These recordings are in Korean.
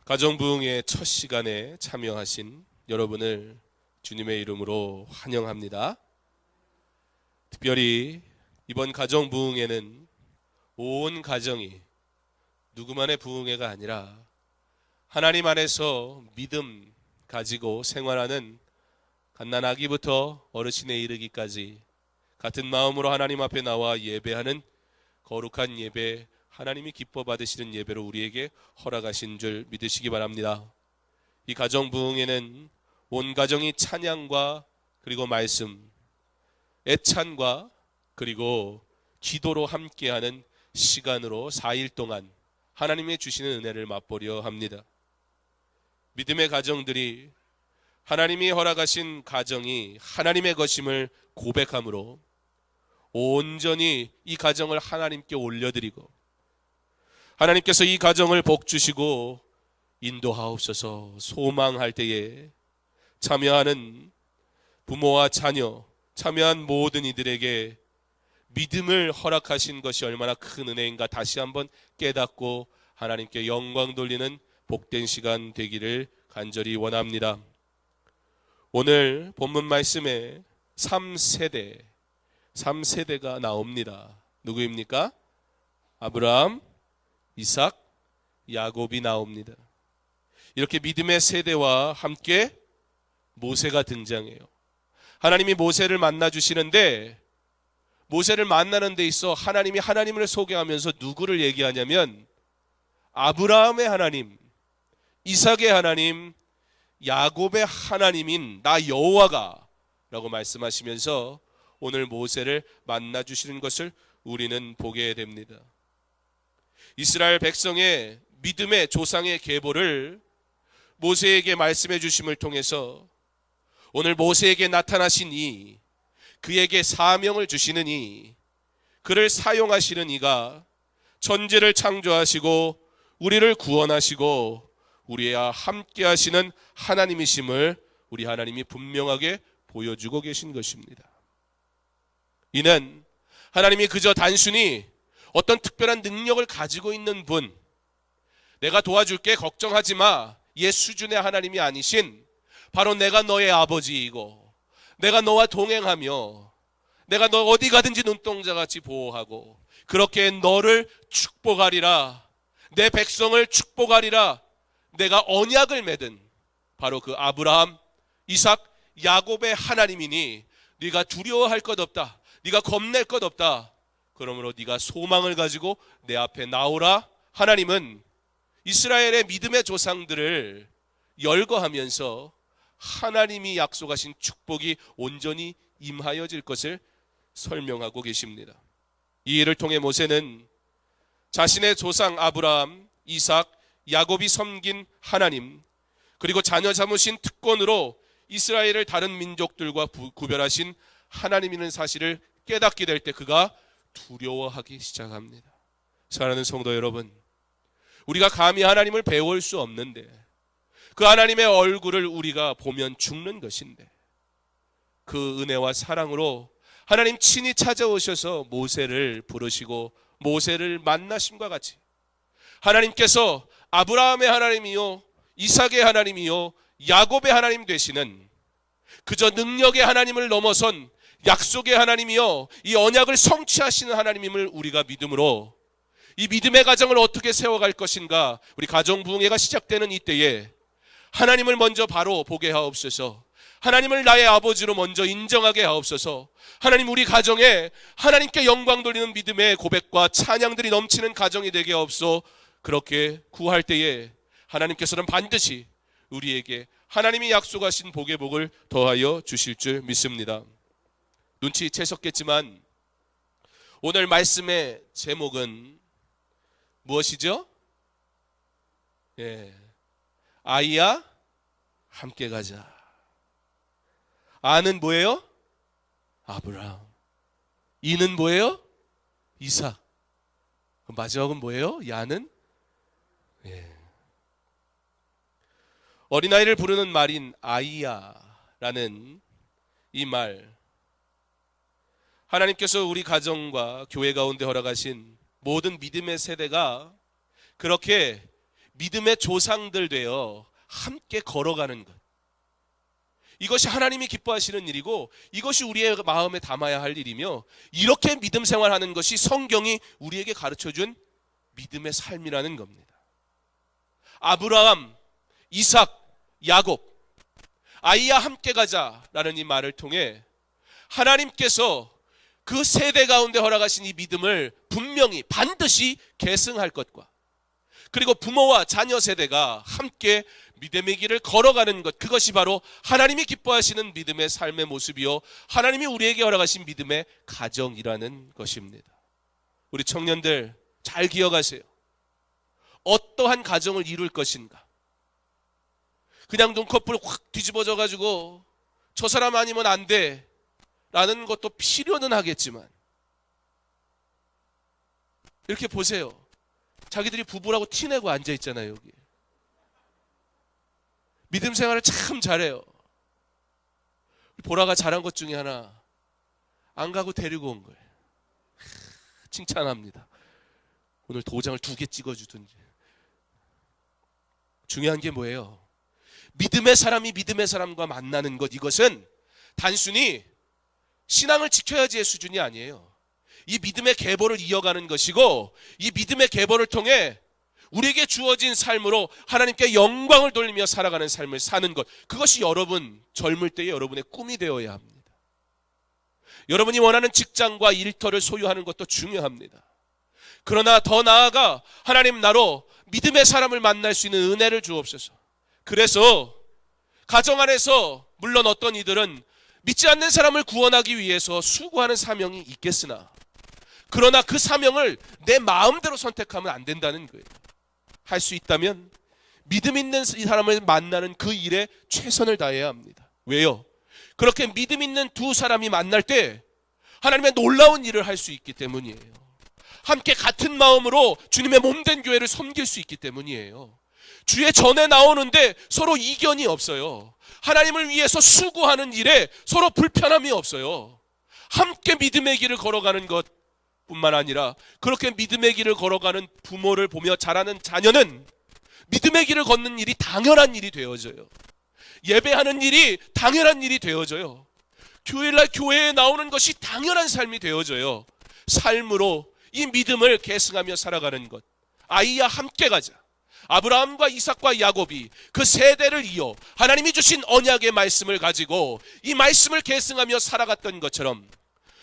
가정부흥의 첫 시간에 참여하신 여러분을 주님의 이름으로 환영합니다. 특별히 이번 가정부흥회는 온 가정이 누구만의 부흥회가 아니라 하나님 안에서 믿음 가지고 생활하는 갓난아기부터 어르신에 이르기까지 같은 마음으로 하나님 앞에 나와 예배하는 거룩한 예배, 하나님이 기뻐 받으시는 예배로 우리에게 허락하신 줄 믿으시기 바랍니다. 이 가정부흥회는 온 가정이 찬양과 그리고 말씀, 애찬과 그리고 기도로 함께하는 시간으로 4일 동안 하나님이 주시는 은혜를 맛보려 합니다. 믿음의 가정들이 하나님이 허락하신 가정이 하나님의 것임을 고백함으로 온전히 이 가정을 하나님께 올려드리고 하나님께서 이 가정을 복주시고 인도하옵소서 소망할 때에 참여하는 부모와 자녀, 참여한 모든 이들에게 믿음을 허락하신 것이 얼마나 큰 은혜인가 다시 한번 깨닫고 하나님께 영광 돌리는 복된 시간 되기를 간절히 원합니다. 오늘 본문 말씀에 3세대가 나옵니다. 누구입니까? 아브라함, 이삭, 야곱이 나옵니다. 이렇게 믿음의 세대와 함께 모세가 등장해요. 하나님이 모세를 만나 주시는데 모세를 만나는 데 있어 하나님이 하나님을 소개하면서 누구를 얘기하냐면 아브라함의 하나님, 이삭의 하나님, 야곱의 하나님인 나 여호와가 라고 말씀하시면서 오늘 모세를 만나 주시는 것을 우리는 보게 됩니다. 이스라엘 백성의 믿음의 조상의 계보를 모세에게 말씀해 주심을 통해서 오늘 모세에게 나타나신 이, 그에게 사명을 주시는 이, 그를 사용하시는 이가 천지를 창조하시고 우리를 구원하시고 우리와 함께 하시는 하나님이심을 우리 하나님이 분명하게 보여주고 계신 것입니다. 이는 하나님이 그저 단순히 어떤 특별한 능력을 가지고 있는 분, 내가 도와줄게 걱정하지 마, 얘 수준의 하나님이 아니신 바로 내가 너의 아버지이고 내가 너와 동행하며 내가 너 어디 가든지 눈동자같이 보호하고 그렇게 너를 축복하리라, 내 백성을 축복하리라, 내가 언약을 맺은 바로 그 아브라함, 이삭, 야곱의 하나님이니 네가 두려워할 것 없다, 네가 겁낼 것 없다, 그러므로 네가 소망을 가지고 내 앞에 나오라. 하나님은 이스라엘의 믿음의 조상들을 열거하면서 하나님이 약속하신 축복이 온전히 임하여질 것을 설명하고 계십니다. 이 일을 통해 모세는 자신의 조상 아브라함, 이삭, 야곱이 섬긴 하나님, 그리고 자녀 삼으신 특권으로 이스라엘을 다른 민족들과 구별하신 하나님이라는 사실을 깨닫게 될 때 그가 두려워하기 시작합니다. 사랑하는 성도 여러분, 우리가 감히 하나님을 배울 수 없는데 그 하나님의 얼굴을 우리가 보면 죽는 것인데 그 은혜와 사랑으로 하나님 친히 찾아오셔서 모세를 부르시고 모세를 만나심과 같이 하나님께서 아브라함의 하나님이요 이삭의 하나님이요 야곱의 하나님 되시는 그저 능력의 하나님을 넘어선 약속의 하나님이요 이 언약을 성취하시는 하나님임을 우리가 믿음으로 이 믿음의 가정을 어떻게 세워갈 것인가, 우리 가정부흥회가 시작되는 이때에 하나님을 먼저 바로 보게 하옵소서. 하나님을 나의 아버지로 먼저 인정하게 하옵소서. 하나님, 우리 가정에 하나님께 영광 돌리는 믿음의 고백과 찬양들이 넘치는 가정이 되게 하옵소서. 그렇게 구할 때에 하나님께서는 반드시 우리에게 하나님이 약속하신 복의 복을 더하여 주실 줄 믿습니다. 눈치채셨겠지만 오늘 말씀의 제목은 무엇이죠? 아이야 함께 가자. 아는 뭐예요? 아브라함. 이는 뭐예요? 이삭. 마지막은 뭐예요? 야는? 어린아이를 부르는 말인 아이야라는 이 말, 하나님께서 우리 가정과 교회 가운데 허락하신 모든 믿음의 세대가 그렇게 믿음의 조상들 되어 함께 걸어가는 것. 이것이 하나님이 기뻐하시는 일이고 이것이 우리의 마음에 담아야 할 일이며 이렇게 믿음 생활하는 것이 성경이 우리에게 가르쳐준 믿음의 삶이라는 겁니다. 아브라함, 이삭, 야곱, 아이와 함께 가자라는 이 말을 통해 하나님께서 그 세대 가운데 허락하신 이 믿음을 분명히 반드시 계승할 것과 그리고 부모와 자녀 세대가 함께 믿음의 길을 걸어가는 것, 그것이 바로 하나님이 기뻐하시는 믿음의 삶의 모습이요 하나님이 우리에게 허락하신 믿음의 가정이라는 것입니다. 우리 청년들 잘 기억하세요. 어떠한 가정을 이룰 것인가? 그냥 눈꺼풀 확 뒤집어져 가지고 저 사람 아니면 안 돼 라는 것도 필요는 하겠지만 이렇게 보세요. 자기들이 부부라고 티내고 앉아 있잖아요. 여기 믿음 생활을 참 잘해요. 보라가 잘한 것 중에 하나, 안 가고 데리고 온 거예요. 칭찬합니다. 오늘 도장을 2개 찍어주든지. 중요한 게 뭐예요? 믿음의 사람이 믿음의 사람과 만나는 것, 이것은 단순히 신앙을 지켜야지의 수준이 아니에요. 이 믿음의 계보를 이어가는 것이고 이 믿음의 계보를 통해 우리에게 주어진 삶으로 하나님께 영광을 돌리며 살아가는 삶을 사는 것, 그것이 여러분 젊을 때의 여러분의 꿈이 되어야 합니다. 여러분이 원하는 직장과 일터를 소유하는 것도 중요합니다. 그러나 더 나아가 하나님 나로 믿음의 사람을 만날 수 있는 은혜를 주옵소서. 그래서 가정 안에서 물론 어떤 이들은 믿지 않는 사람을 구원하기 위해서 수고하는 사명이 있겠으나 그러나 그 사명을 내 마음대로 선택하면 안 된다는 거예요. 할 수 있다면 믿음 있는 이 사람을 만나는 그 일에 최선을 다해야 합니다. 왜요? 그렇게 믿음 있는 두 사람이 만날 때 하나님의 놀라운 일을 할 수 있기 때문이에요. 함께 같은 마음으로 주님의 몸된 교회를 섬길 수 있기 때문이에요. 주의 전에 나오는데 서로 이견이 없어요. 하나님을 위해서 수고하는 일에 서로 불편함이 없어요. 함께 믿음의 길을 걸어가는 것 뿐만 아니라 그렇게 믿음의 길을 걸어가는 부모를 보며 자라는 자녀는 믿음의 길을 걷는 일이 당연한 일이 되어져요. 예배하는 일이 당연한 일이 되어져요. 교회날 교회에 나오는 것이 당연한 삶이 되어져요. 삶으로 이 믿음을 계승하며 살아가는 것. 아이와 함께 가자. 아브라함과 이삭과 야곱이 그 세대를 이어 하나님이 주신 언약의 말씀을 가지고 이 말씀을 계승하며 살아갔던 것처럼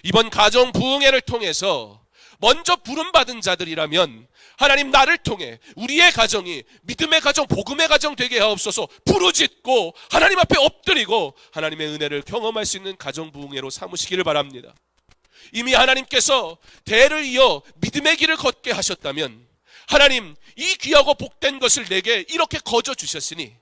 이번 가정 부흥회를 통해서 먼저 부름받은 자들이라면 하나님 나를 통해 우리의 가정이 믿음의 가정, 복음의 가정 되게 하옵소서. 부르짖고 하나님 앞에 엎드리고 하나님의 은혜를 경험할 수 있는 가정 부흥회로 삼으시기를 바랍니다. 이미 하나님께서 대를 이어 믿음의 길을 걷게 하셨다면 하나님 이 귀하고 복된 것을 내게 이렇게 거저 주셨으니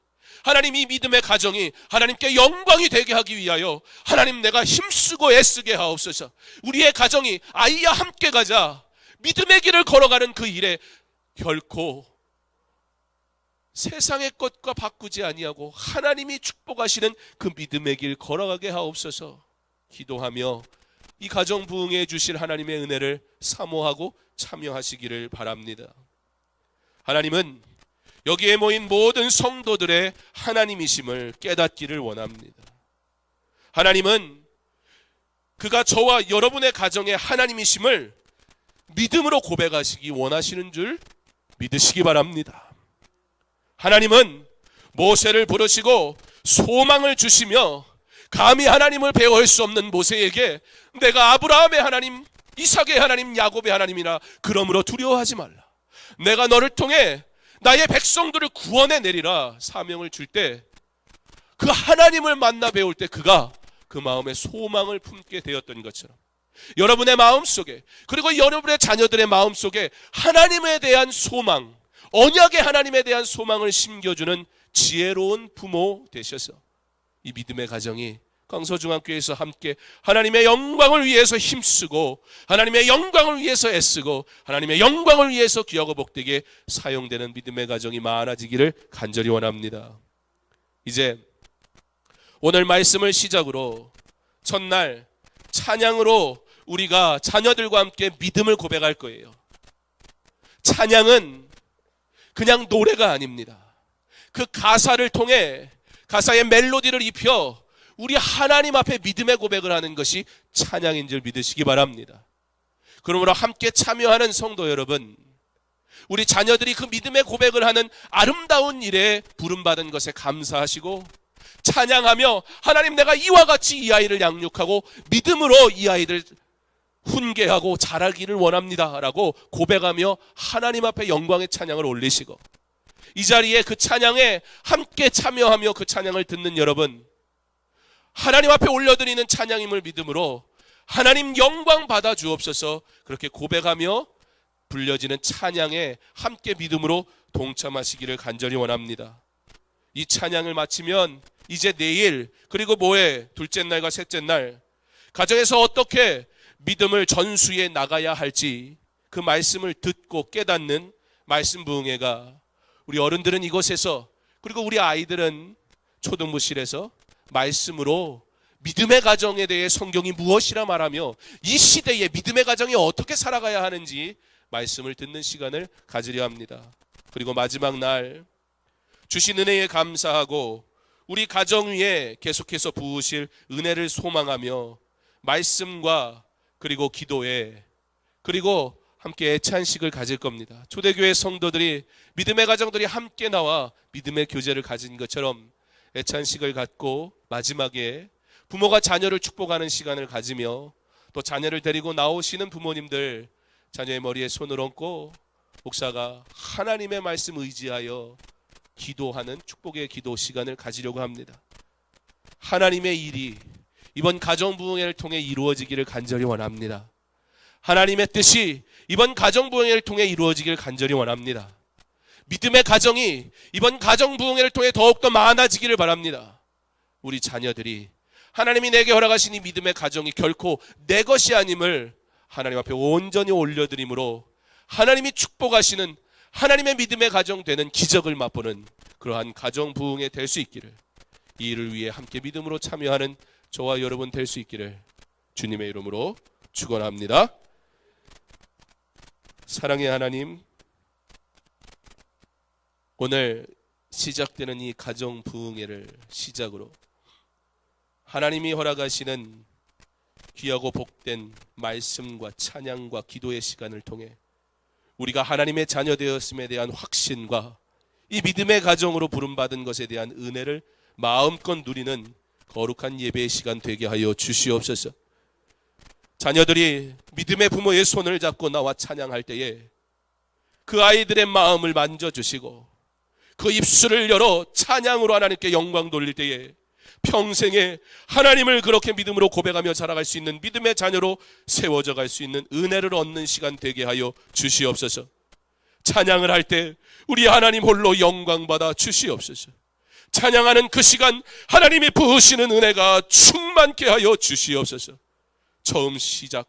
하나님 이 믿음의 가정이 하나님께 영광이 되게 하기 위하여 하나님 내가 힘쓰고 애쓰게 하옵소서. 우리의 가정이 아이와 함께 가자 믿음의 길을 걸어가는 그 일에 결코 세상의 것과 바꾸지 아니하고 하나님이 축복하시는 그 믿음의 길 걸어가게 하옵소서. 기도하며 이 가정 부흥해 주실 하나님의 은혜를 사모하고 참여하시기를 바랍니다. 하나님은 여기에 모인 모든 성도들의 하나님이심을 깨닫기를 원합니다. 하나님은 그가 저와 여러분의 가정의 하나님이심을 믿음으로 고백하시기 원하시는 줄 믿으시기 바랍니다. 하나님은 모세를 부르시고 소망을 주시며 감히 하나님을 배워할 수 없는 모세에게 내가 아브라함의 하나님, 이삭의 하나님, 야곱의 하나님이라 그러므로 두려워하지 말라. 내가 너를 통해 나의 백성들을 구원해 내리라 사명을 줄 때 그 하나님을 만나 배울 때 그가 그 마음에 소망을 품게 되었던 것처럼 여러분의 마음속에 그리고 여러분의 자녀들의 마음속에 하나님에 대한 소망, 언약의 하나님에 대한 소망을 심겨주는 지혜로운 부모 되셔서 이 믿음의 가정이 강서중앙교회에서 함께 하나님의 영광을 위해서 힘쓰고 하나님의 영광을 위해서 애쓰고 하나님의 영광을 위해서 귀하고 복되게 사용되는 믿음의 가정이 많아지기를 간절히 원합니다. 이제 오늘 말씀을 시작으로 첫날 찬양으로 우리가 자녀들과 함께 믿음을 고백할 거예요. 찬양은 그냥 노래가 아닙니다. 그 가사를 통해 가사의 멜로디를 입혀 우리 하나님 앞에 믿음의 고백을 하는 것이 찬양인 줄 믿으시기 바랍니다. 그러므로 함께 참여하는 성도 여러분, 우리 자녀들이 그 믿음의 고백을 하는 아름다운 일에 부름받은 것에 감사하시고 찬양하며 하나님, 내가 이와 같이 이 아이를 양육하고 믿음으로 이 아이를 훈계하고 자라기를 원합니다 라고 고백하며 하나님 앞에 영광의 찬양을 올리시고, 이 자리에 그 찬양에 함께 참여하며 그 찬양을 듣는 여러분, 하나님 앞에 올려드리는 찬양임을 믿음으로 하나님 영광 받아 주옵소서, 그렇게 고백하며 불려지는 찬양에 함께 믿음으로 동참하시기를 간절히 원합니다. 이 찬양을 마치면 이제 내일, 그리고 모레 둘째 날과 셋째 날 가정에서 어떻게 믿음을 전수해 나가야 할지 그 말씀을 듣고 깨닫는 말씀 부흥회가, 우리 어른들은 이곳에서, 그리고 우리 아이들은 초등부실에서 말씀으로 믿음의 가정에 대해 성경이 무엇이라 말하며 이 시대에 믿음의 가정이 어떻게 살아가야 하는지 말씀을 듣는 시간을 가지려 합니다. 그리고 마지막 날 주신 은혜에 감사하고 우리 가정 위에 계속해서 부으실 은혜를 소망하며 말씀과 그리고 기도에, 그리고 함께 애찬식을 가질 겁니다. 초대교회 성도들이, 믿음의 가정들이 함께 나와 믿음의 교제를 가진 것처럼 애찬식을 갖고 마지막에 부모가 자녀를 축복하는 시간을 가지며, 또 자녀를 데리고 나오시는 부모님들 자녀의 머리에 손을 얹고 목사가 하나님의 말씀 의지하여 기도하는 축복의 기도 시간을 가지려고 합니다. 하나님의 일이 이번 가정부흥회를 통해 이루어지기를 간절히 원합니다. 하나님의 뜻이 이번 가정부흥회를 통해 이루어지기를 간절히 원합니다. 믿음의 가정이 이번 가정부흥회를 통해 더욱더 많아지기를 바랍니다. 우리 자녀들이 하나님이 내게 허락하신 이 믿음의 가정이 결코 내 것이 아님을 하나님 앞에 온전히 올려드림으로 하나님이 축복하시는 하나님의 믿음의 가정 되는 기적을 맛보는 그러한 가정 부흥회 될 수 있기를, 이 일을 위해 함께 믿음으로 참여하는 저와 여러분 될 수 있기를 주님의 이름으로 축원합니다. 사랑의 하나님, 오늘 시작되는 이 가정 부흥회를 시작으로 하나님이 허락하시는 귀하고 복된 말씀과 찬양과 기도의 시간을 통해 우리가 하나님의 자녀 되었음에 대한 확신과 이 믿음의 가정으로 부름받은 것에 대한 은혜를 마음껏 누리는 거룩한 예배의 시간 되게 하여 주시옵소서. 자녀들이 믿음의 부모의 손을 잡고 나와 찬양할 때에 그 아이들의 마음을 만져주시고 그 입술을 열어 찬양으로 하나님께 영광 돌릴 때에 평생에 하나님을 그렇게 믿음으로 고백하며 자라갈 수 있는 믿음의 자녀로 세워져 갈 수 있는 은혜를 얻는 시간 되게 하여 주시옵소서. 찬양을 할 때 우리 하나님 홀로 영광 받아 주시옵소서. 찬양하는 그 시간 하나님이 부으시는 은혜가 충만케 하여 주시옵소서. 처음 시작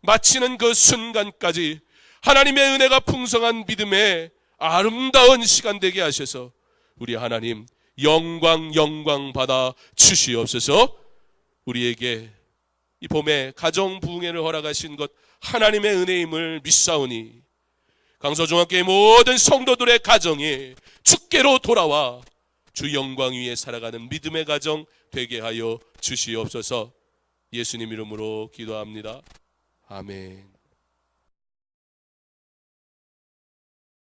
마치는 그 순간까지 하나님의 은혜가 풍성한 믿음의 아름다운 시간 되게 하셔서 우리 하나님 영광 받아 주시옵소서. 우리에게 이 봄에 가정 부흥회를 허락하신 것 하나님의 은혜임을 믿사오니 강서중학교의 모든 성도들의 가정이 주께로 돌아와 주 영광 위에 살아가는 믿음의 가정 되게 하여 주시옵소서. 예수님 이름으로 기도합니다. 아멘.